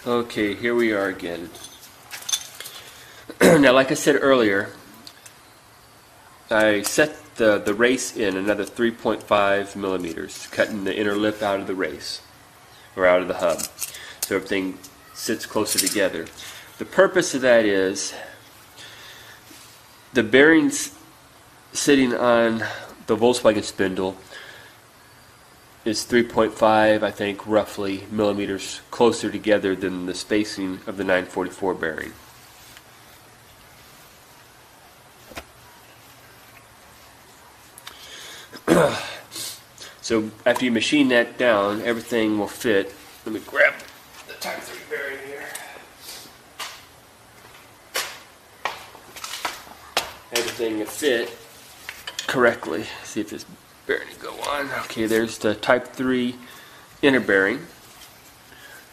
Okay, here we are again. Now, like I said earlier, I set the race in another 3.5 millimeters, cutting the inner lip out of the race, or out of the hub, so everything sits closer together. The purpose of that is the bearings sitting on the Volkswagen spindle is 3.5, I think, roughly millimeters closer together than the spacing of the 944 bearing. So after you machine that down, everything will fit. Let me grab the Type 3 bearing here. Everything will fit correctly. See if this bearing will go on. Okay, there's the Type 3 inner bearing,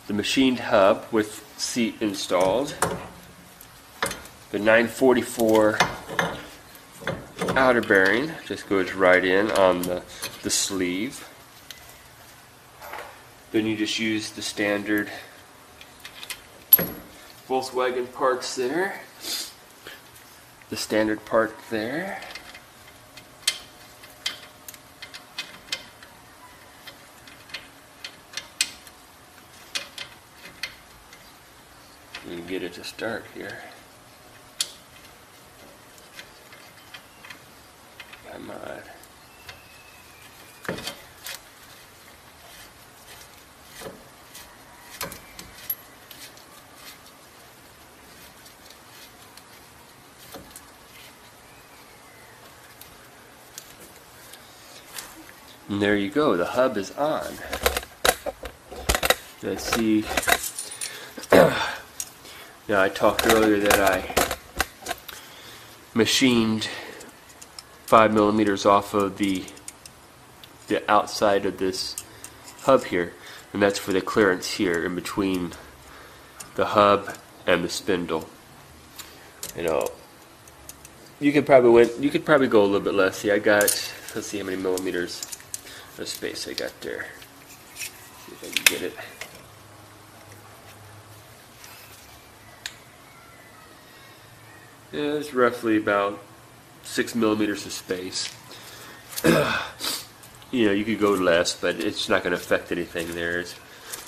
the machined hub with seat installed, the 944 outer bearing just goes right in on the sleeve. Then you just use the standard Volkswagen parts there, the standard part there. You can get it to start here. Come on. And there you go, the hub is on. Let's see. Now, I talked earlier that I machined 5 millimeters off of the outside of this hub here, and that's for the clearance here in between the hub and the spindle. You know, you could probably go a little bit less. See, I got, let's see how many millimeters of space I got there. See if I can get it. Yeah, it's roughly about 6 millimeters of space. You know, you could go less, but it's not going to affect anything there.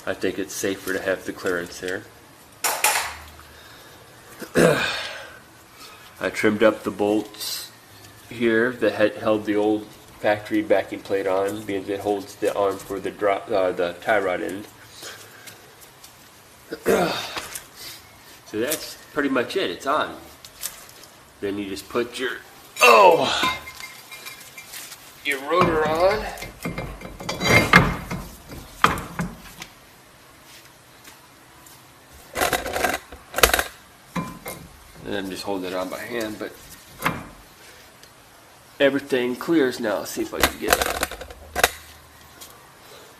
I think it's safer to have the clearance there. I trimmed up the bolts here that held the old factory backing plate on, because it holds the arm for the tie rod end. So that's pretty much it. It's on. Then you just put your rotor on. And I'm just holding it on by hand, but everything clears now. Let's see if I can get it.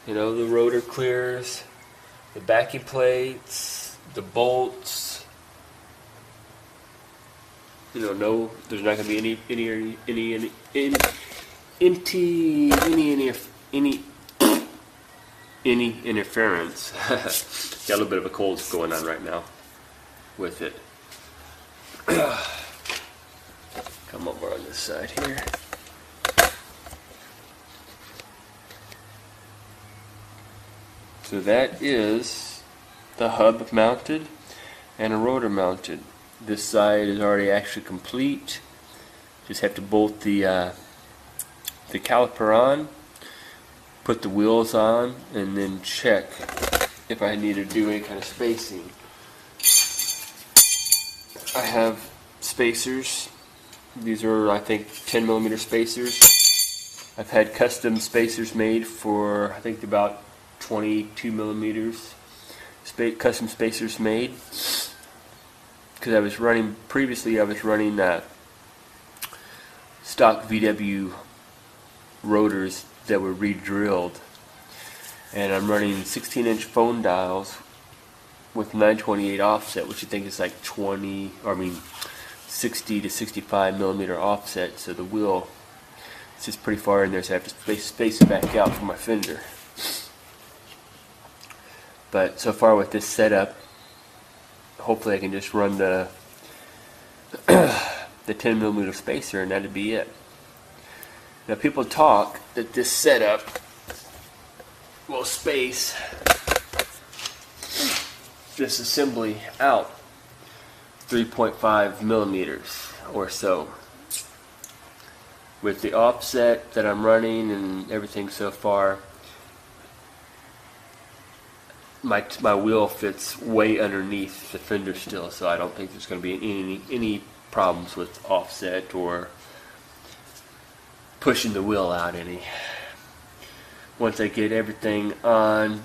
You know, the rotor clears, the backing plates, the bolts. You know, no, there's not going to be any interference. Got a little bit of a cold going on right now with it. Come over on this side here. So that is the hub mounted and a rotor mounted. This side is already actually complete. Just have to bolt the caliper on, put the wheels on, and then check if I need to do any kind of spacing. I have spacers. These are, I think, 10 millimeter spacers. I've had custom spacers made for, I think, about 22 millimeters. Custom spacers made. Because I was running, previously I was running stock VW rotors that were re-drilled. And I'm running 16-inch phone dials with 928 offset, which I think is like 60 to 65 millimeter offset. So the wheel is just pretty far in there, so I have to space it back out for my fender. But so far with this setup, hopefully I can just run the the 10mm spacer, and that'd be it. Now people talk that this setup will space this assembly out 3.5mm or so. With the offset that I'm running and everything so far, my wheel fits way underneath the fender still, so I don't think there's going to be any problems with offset or pushing the wheel out any. Once I get everything on,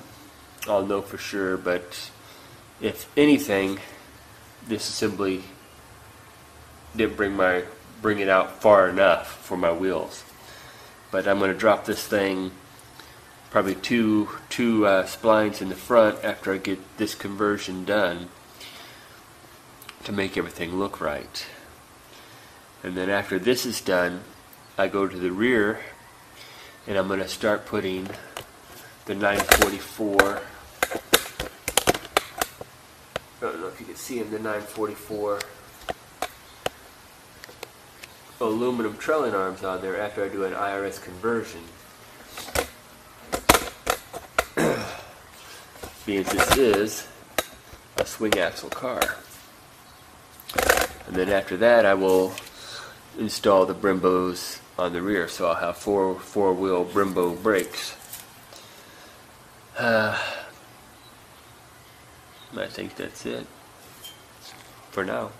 I'll know for sure, but if anything, this assembly didn't bring it out far enough for my wheels. But I'm going to drop this thing probably two splines in the front after I get this conversion done to make everything look right. And then after this is done, I go to the rear and I'm going to start putting the 944, I don't know if you can see them, the 944 aluminum trailing arms on there after I do an IRS conversion. Being this is a swing axle car. And then after that I will install the Brembos on the rear, so I'll have four-wheel Brembo brakes. I think that's it for now.